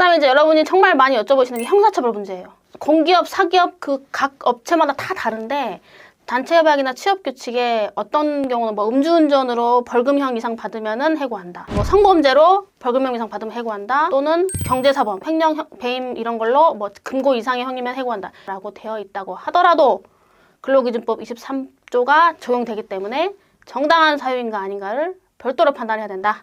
그다음에 이제 여러분이 정말 많이 여쭤보시는 게 형사처벌 문제예요. 공기업, 사기업 그 각 업체마다 다 다른데 단체협약이나 취업규칙에 어떤 경우는 뭐 음주운전으로 벌금형 이상 받으면은 해고한다. 뭐 성범죄로 벌금형 이상 받으면 해고한다. 또는 경제사범, 횡령, 배임 이런 걸로 뭐 금고 이상의 형이면 해고한다. 라고 되어 있다고 하더라도 근로기준법 23조가 적용되기 때문에 정당한 사유인가 아닌가를 별도로 판단해야 된다.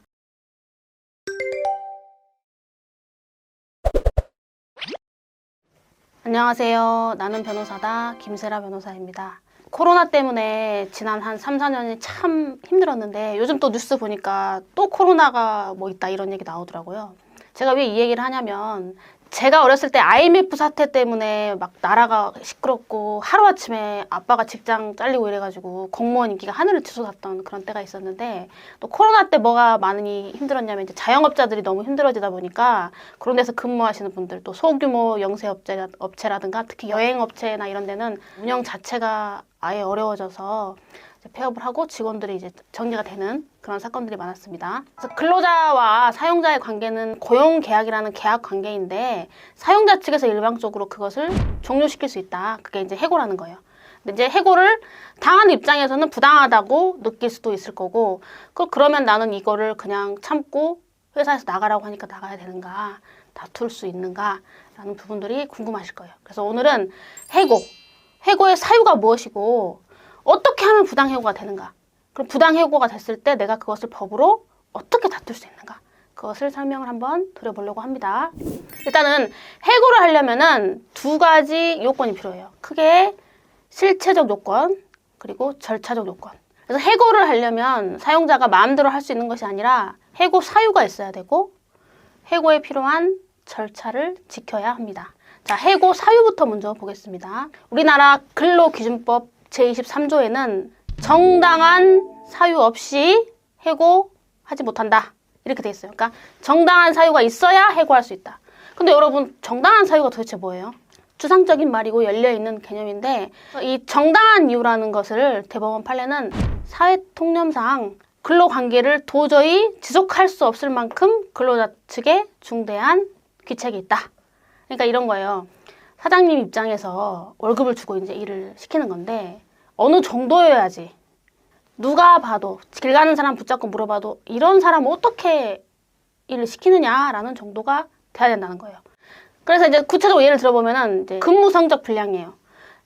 안녕하세요. 나는 변호사다. 김세라 변호사입니다. 코로나 때문에 지난 한 3, 4년이 참 힘들었는데 요즘 또 뉴스 보니까 또 코로나가 뭐 있다 이런 얘기 나오더라고요. 제가 왜 이 얘기를 하냐면 제가 어렸을 때 IMF 사태 때문에 막 나라가 시끄럽고 하루아침에 아빠가 직장 잘리고 이래가지고 공무원 인기가 하늘을 치솟았던 그런 때가 있었는데 또 코로나 때 뭐가 많이 힘들었냐면 이제 자영업자들이 너무 힘들어지다 보니까 그런 데서 근무하시는 분들 또 소규모 영세업체라든가 특히 여행업체나 이런 데는 운영 자체가 아예 어려워져서 폐업을 하고 직원들이 이제 정리가 되는 그런 사건들이 많았습니다. 그래서 근로자와 사용자의 관계는 고용계약이라는 계약 관계인데 사용자 측에서 일방적으로 그것을 종료시킬 수 있다. 그게 이제 해고라는 거예요. 근데 이제 해고를 당하는 입장에서는 부당하다고 느낄 수도 있을 거고 그러면 나는 이거를 그냥 참고 회사에서 나가라고 하니까 나가야 되는가 다툴 수 있는가 라는 부분들이 궁금하실 거예요. 그래서 오늘은 해고의 사유가 무엇이고 어떻게 하면 부당해고가 되는가? 그럼 부당해고가 됐을 때 내가 그것을 법으로 어떻게 다툴 수 있는가? 그것을 설명을 한번 드려보려고 합니다. 일단은 해고를 하려면은 두 가지 요건이 필요해요. 크게 실체적 요건, 그리고 절차적 요건. 그래서 해고를 하려면 사용자가 마음대로 할 수 있는 것이 아니라 해고 사유가 있어야 되고 해고에 필요한 절차를 지켜야 합니다. 자, 해고 사유부터 먼저 보겠습니다. 우리나라 근로기준법 제23조에는 정당한 사유 없이 해고하지 못한다. 이렇게 돼 있어요. 그러니까 정당한 사유가 있어야 해고할 수 있다. 근데 여러분 정당한 사유가 도대체 뭐예요? 추상적인 말이고 열려있는 개념인데 이 정당한 이유라는 것을 대법원 판례는 사회통념상 근로관계를 도저히 지속할 수 없을 만큼 근로자 측에 중대한 귀책이 있다. 그러니까 이런 거예요. 사장님 입장에서 월급을 주고 이제 일을 시키는 건데 어느 정도여야지 누가 봐도 길 가는 사람 붙잡고 물어봐도 이런 사람 어떻게 일을 시키느냐라는 정도가 돼야 된다는 거예요. 그래서 이제 구체적으로 예를 들어보면은 이제 근무 성적 분량이에요.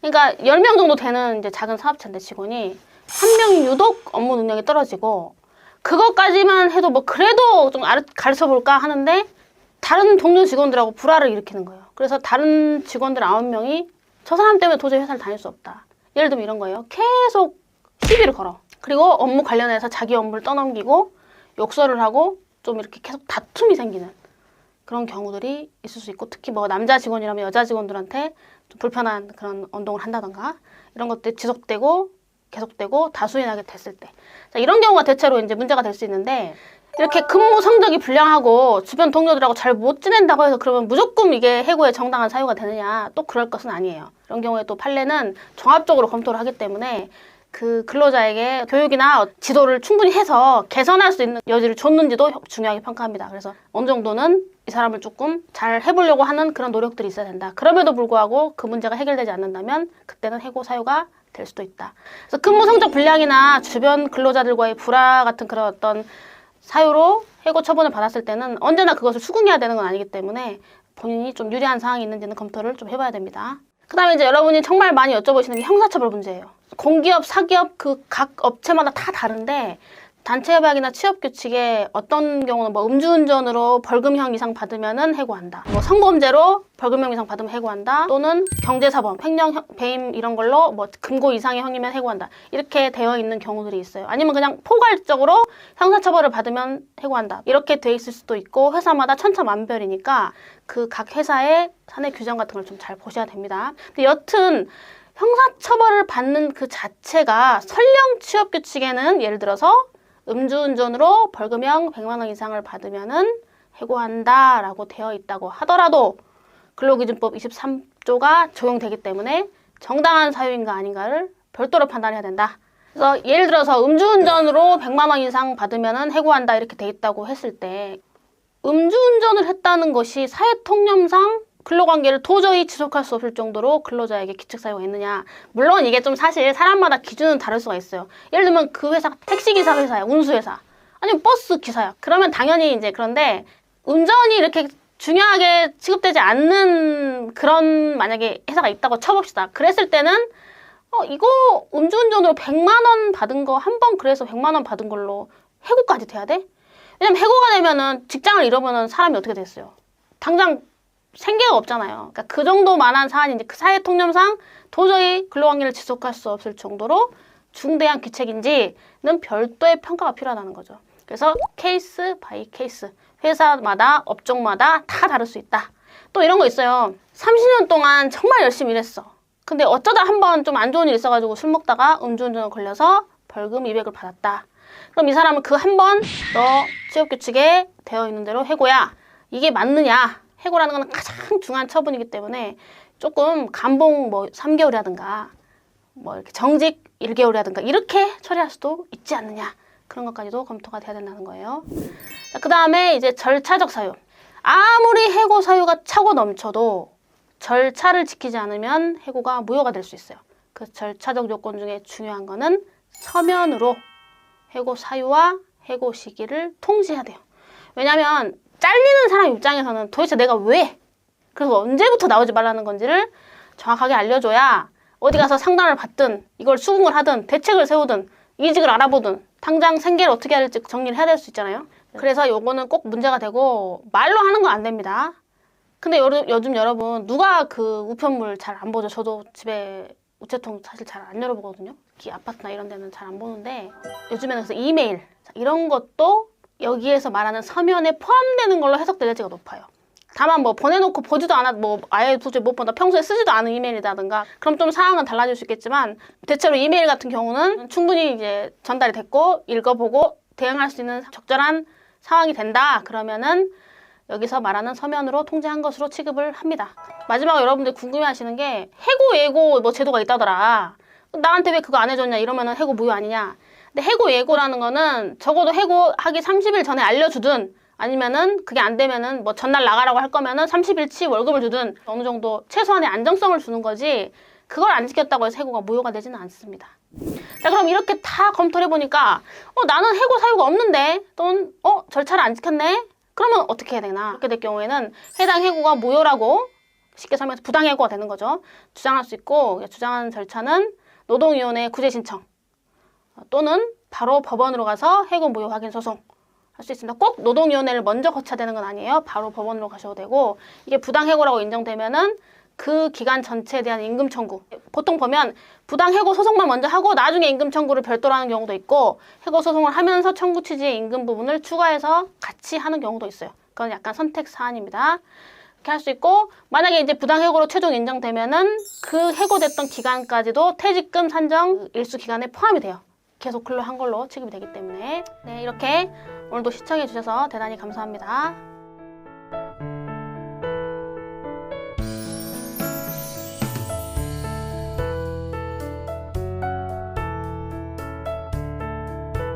그러니까 10명 정도 되는 이제 작은 사업체인데 직원이 한 명이 유독 업무 능력이 떨어지고 그것까지만 해도 뭐 그래도 좀 가르쳐 볼까 하는데 다른 동료 직원들하고 불화를 일으키는 거예요. 그래서 다른 직원들 9명이 저 사람 때문에 도저히 회사를 다닐 수 없다. 예를 들면 이런 거예요. 계속 시비를 걸어. 그리고 업무 관련해서 자기 업무를 떠넘기고 욕설을 하고 좀 이렇게 계속 다툼이 생기는 그런 경우들이 있을 수 있고 특히 뭐 남자 직원이라면 여자 직원들한테 좀 불편한 그런 언동을 한다던가 이런 것들이 지속되고 계속되고 다수에 나게 됐을 때 자, 이런 경우가 대체로 이제 문제가 될 수 있는데 이렇게 근무 성적이 불량하고 주변 동료들하고 잘 못 지낸다고 해서 그러면 무조건 이게 해고의 정당한 사유가 되느냐 또 그럴 것은 아니에요. 이런 경우에 또 판례는 종합적으로 검토를 하기 때문에 그 근로자에게 교육이나 지도를 충분히 해서 개선할 수 있는 여지를 줬는지도 중요하게 평가합니다. 그래서 어느 정도는 이 사람을 조금 잘 해보려고 하는 그런 노력들이 있어야 된다. 그럼에도 불구하고 그 문제가 해결되지 않는다면 그때는 해고 사유가 될 수도 있다. 그래서 근무 성적 불량이나 주변 근로자들과의 불화 같은 그런 어떤 사유로 해고 처분을 받았을 때는 언제나 그것을 수긍해야 되는 건 아니기 때문에 본인이 좀 유리한 사항이 있는지는 검토를 좀 해봐야 됩니다. 그 다음에 이제 여러분이 정말 많이 여쭤보시는 게 형사처벌 문제예요. 공기업, 사기업 그 각 업체마다 다 다른데 단체협약이나 취업규칙에 어떤 경우는 뭐 음주운전으로 벌금형 이상 받으면은 해고한다. 뭐 성범죄로 벌금형 이상 받으면 해고한다. 또는 경제사범, 횡령, 배임 이런 걸로 뭐 금고 이상의 형이면 해고한다. 이렇게 되어 있는 경우들이 있어요. 아니면 그냥 포괄적으로 형사처벌을 받으면 해고한다. 이렇게 돼 있을 수도 있고 회사마다 천차만별이니까 그 각 회사의 사내 규정 같은 걸 좀 잘 보셔야 됩니다. 근데 여튼 형사처벌을 받는 그 자체가 설령 취업규칙에는 예를 들어서 음주운전으로 벌금형 100만 원 이상을 받으면은 해고한다 라고 되어 있다고 하더라도 근로기준법 23조가 적용되기 때문에 정당한 사유인가 아닌가를 별도로 판단해야 된다. 그래서 예를 들어서 음주운전으로 100만 원 이상 받으면은 해고한다 이렇게 돼 있다고 했을 때 음주운전을 했다는 것이 사회통념상 근로관계를 도저히 지속할 수 없을 정도로 근로자에게 기책사유가 있느냐. 물론 이게 좀 사실 사람마다 기준은 다를 수가 있어요. 예를 들면 그 회사가 택시기사 회사야, 운수회사. 아니면 버스 기사야. 그러면 당연히 이제 그런데 운전이 이렇게 중요하게 취급되지 않는 그런 만약에 회사가 있다고 쳐봅시다. 그랬을 때는 이거 음주운전으로 100만 원 받은 거 한 번 그래서 100만 원 받은 걸로 해고까지 돼야 돼? 왜냐면 해고가 되면은 직장을 잃어버리는 사람이 어떻게 됐어요? 당장 생계가 없잖아요. 그러니까 그 정도만한 사안이 이제 그 사회 통념상 도저히 근로관계를 지속할 수 없을 정도로 중대한 귀책인지는 별도의 평가가 필요하다는 거죠. 그래서 케이스 바이 케이스, 회사마다 업종마다 다 다를 수 있다. 또 이런 거 있어요. 30년 동안 정말 열심히 일했어. 근데 어쩌다 한번 좀 안 좋은 일 있어가지고 술 먹다가 음주운전에 걸려서 벌금 200을 받았다. 그럼 이 사람은 그 한 번 너 취업규칙에 되어 있는 대로 해고야. 이게 맞느냐? 해고라는 건 가장 중요한 처분이기 때문에 조금 감봉 뭐 3개월이라든가 뭐 이렇게 정직 1개월이라든가 이렇게 처리할 수도 있지 않느냐. 그런 것까지도 검토가 돼야 된다는 거예요. 그 다음에 이제 절차적 사유. 아무리 해고 사유가 차고 넘쳐도 절차를 지키지 않으면 해고가 무효가 될 수 있어요. 그 절차적 요건 중에 중요한 거는 서면으로 해고 사유와 해고 시기를 통지해야 돼요. 왜냐하면 잘리는 사람 입장에서는 도대체 내가 왜? 그래서 언제부터 나오지 말라는 건지를 정확하게 알려줘야 어디 가서 상담을 받든 이걸 수긍을 하든 대책을 세우든 이직을 알아보든 당장 생계를 어떻게 해야 될지 정리를 해야 될 수 있잖아요. 그래서 요거는 꼭 문제가 되고 말로 하는 건 안 됩니다. 근데 요즘 여러분 누가 그 우편물 잘 안 보죠? 저도 집에 우체통 사실 잘 안 열어보거든요. 특히 아파트나 이런 데는 잘 안 보는데 요즘에는 그래서 이메일 이런 것도 여기에서 말하는 서면에 포함되는 걸로 해석될 여지가 높아요. 다만 뭐 보내놓고 보지도 않아 뭐 아예 도저히 못 본다 평소에 쓰지도 않은 이메일이라든가 그럼 좀 상황은 달라질 수 있겠지만 대체로 이메일 같은 경우는 충분히 이제 전달이 됐고 읽어보고 대응할 수 있는 적절한 상황이 된다 그러면은 여기서 말하는 서면으로 통지한 것으로 취급을 합니다. 마지막으로 여러분들 궁금해하시는 게 해고 예고 뭐 제도가 있다더라. 나한테 왜 그거 안 해줬냐 이러면은 해고 무효 아니냐. 근데 해고 예고라는 거는 적어도 해고하기 30일 전에 알려주든 아니면은 그게 안 되면은 뭐 전날 나가라고 할 거면은 30일치 월급을 주든 어느 정도 최소한의 안정성을 주는 거지 그걸 안 지켰다고 해서 해고가 무효가 되지는 않습니다. 자 그럼 이렇게 다 검토를 해보니까 나는 해고 사유가 없는데 또는 절차를 안 지켰네? 그러면 어떻게 해야 되나? 그렇게 될 경우에는 해당 해고가 무효라고 쉽게 설명해서 부당해고가 되는 거죠. 주장할 수 있고 주장하는 절차는 노동위원회 구제 신청 또는 바로 법원으로 가서 해고 무효 확인 소송 할 수 있습니다. 꼭 노동위원회를 먼저 거쳐야 되는 건 아니에요. 바로 법원으로 가셔도 되고 이게 부당해고라고 인정되면은 그 기간 전체에 대한 임금 청구 보통 보면 부당해고 소송만 먼저 하고 나중에 임금 청구를 별도로 하는 경우도 있고 해고 소송을 하면서 청구 취지의 임금 부분을 추가해서 같이 하는 경우도 있어요. 그건 약간 선택 사안입니다. 이렇게 할 수 있고 만약에 이제 부당해고로 최종 인정되면은 그 해고됐던 기간까지도 퇴직금 산정 일수 기간에 포함이 돼요. 계속 근로한 걸로 취급이 되기 때문에 네 이렇게 오늘도 시청해 주셔서 대단히 감사합니다.